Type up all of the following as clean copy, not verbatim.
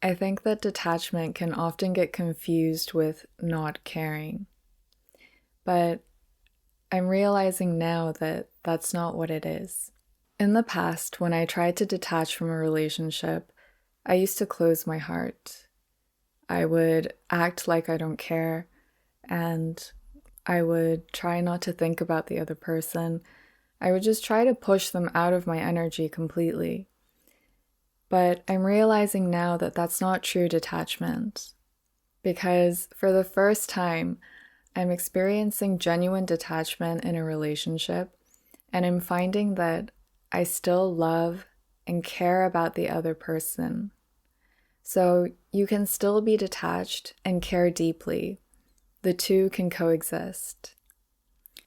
I think that detachment can often get confused with not caring, but I'm realizing now that that's not what it is. In the past, when I tried to detach from a relationship, I used to close my heart. I would act like I don't care, and I would try not to think about the other person. I would just try to push them out of my energy completely. But I'm realizing now that that's not true detachment, because for the first time, I'm experiencing genuine detachment in a relationship, and I'm finding that I still love and care about the other person. So you can still be detached and care deeply. The two can coexist.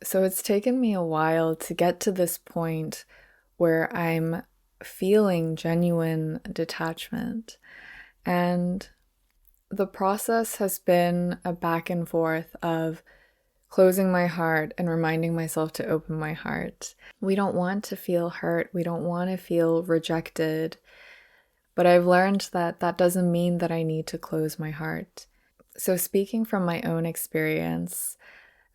So it's taken me a while to get to this point where I'm feeling genuine detachment. And the process has been a back and forth of closing my heart and reminding myself to open my heart. We don't want to feel hurt. We don't want to feel rejected. But I've learned that that doesn't mean that I need to close my heart. So, speaking from my own experience,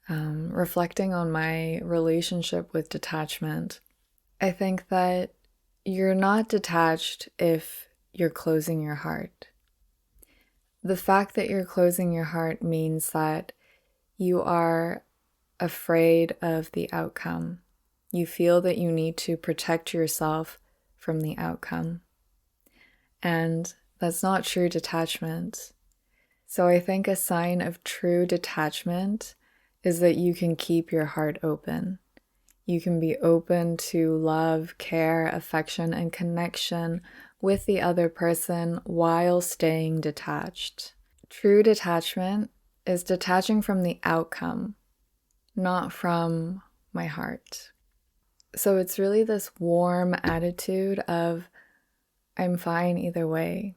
reflecting on my relationship with detachment, I think that you're not detached if you're closing your heart. The fact that you're closing your heart means that you are afraid of the outcome. You feel that you need to protect yourself from the outcome. And that's not true detachment. So I think a sign of true detachment is that you can keep your heart open. You can be open to love, care, affection, and connection with the other person while staying detached. True detachment is detaching from the outcome, not from my heart. So it's really this warm attitude of, I'm fine either way.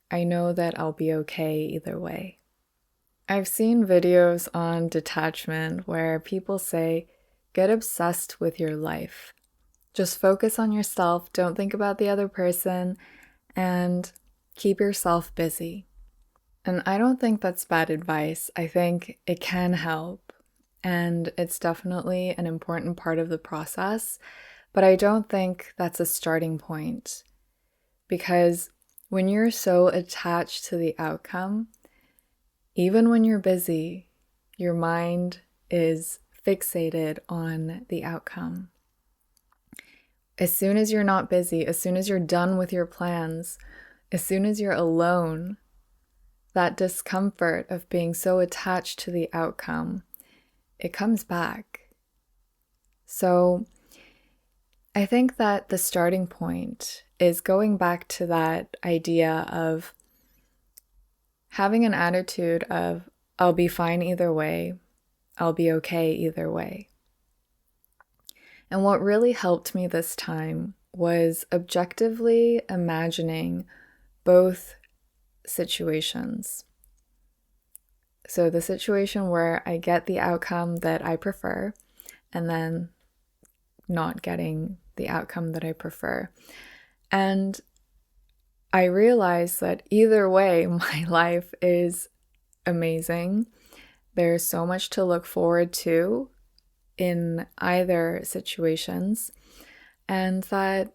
I know that I'll be okay either way. I've seen videos on detachment where people say, get obsessed with your life. Just focus on yourself, don't think about the other person, and keep yourself busy. And I don't think that's bad advice. I think it can help, and it's definitely an important part of the process, but I don't think that's a starting point. Because when you're so attached to the outcome, even when you're busy, your mind is fixated on the outcome. As soon as you're not busy, as soon as you're done with your plans, as soon as you're alone, that discomfort of being so attached to the outcome, it comes back. So I think that the starting point is going back to that idea of having an attitude of, I'll be fine either way, I'll be okay either way. And what really helped me this time was objectively imagining both situations. So the situation where I get the outcome that I prefer, and then not getting the outcome that I prefer. And I realized that either way, my life is amazing. There's so much to look forward to in either situations, and that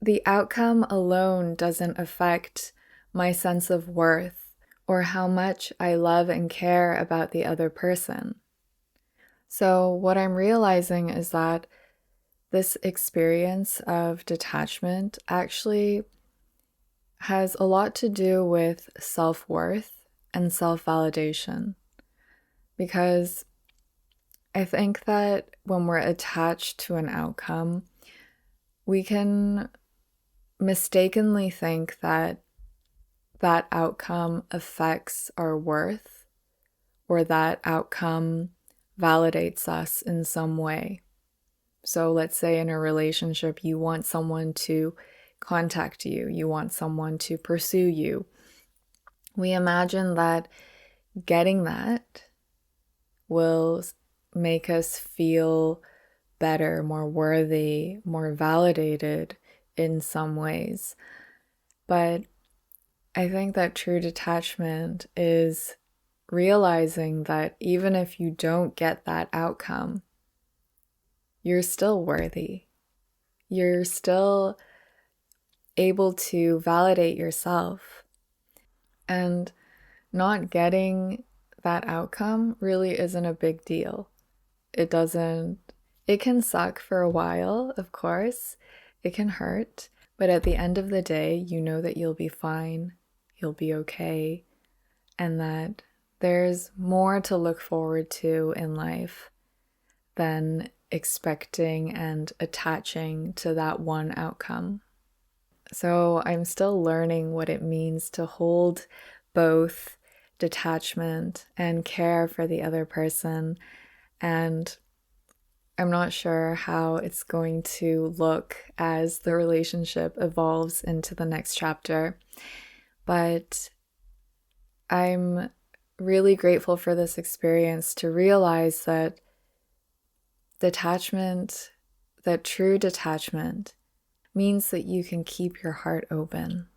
the outcome alone doesn't affect my sense of worth or how much I love and care about the other person. So what I'm realizing is that this experience of detachment actually has a lot to do with self-worth and self-validation. Because I think that when we're attached to an outcome, we can mistakenly think that that outcome affects our worth, or that outcome validates us in some way. So let's say in a relationship, you want someone to contact you, you want someone to pursue you. We imagine that getting that will make us feel better, more worthy, more validated in some ways. But I think that true detachment is realizing that even if you don't get that outcome, you're still worthy. You're still able to validate yourself. And not getting that outcome really isn't a big deal. It doesn't, it can suck for a while, of course. It can hurt. But at the end of the day, you know that you'll be fine, you'll be okay, and that there's more to look forward to in life than expecting and attaching to that one outcome. So I'm still learning what it means to hold both detachment and care for the other person. And I'm not sure how it's going to look as the relationship evolves into the next chapter. But I'm really grateful for this experience to realize that detachment, that true detachment, means that you can keep your heart open.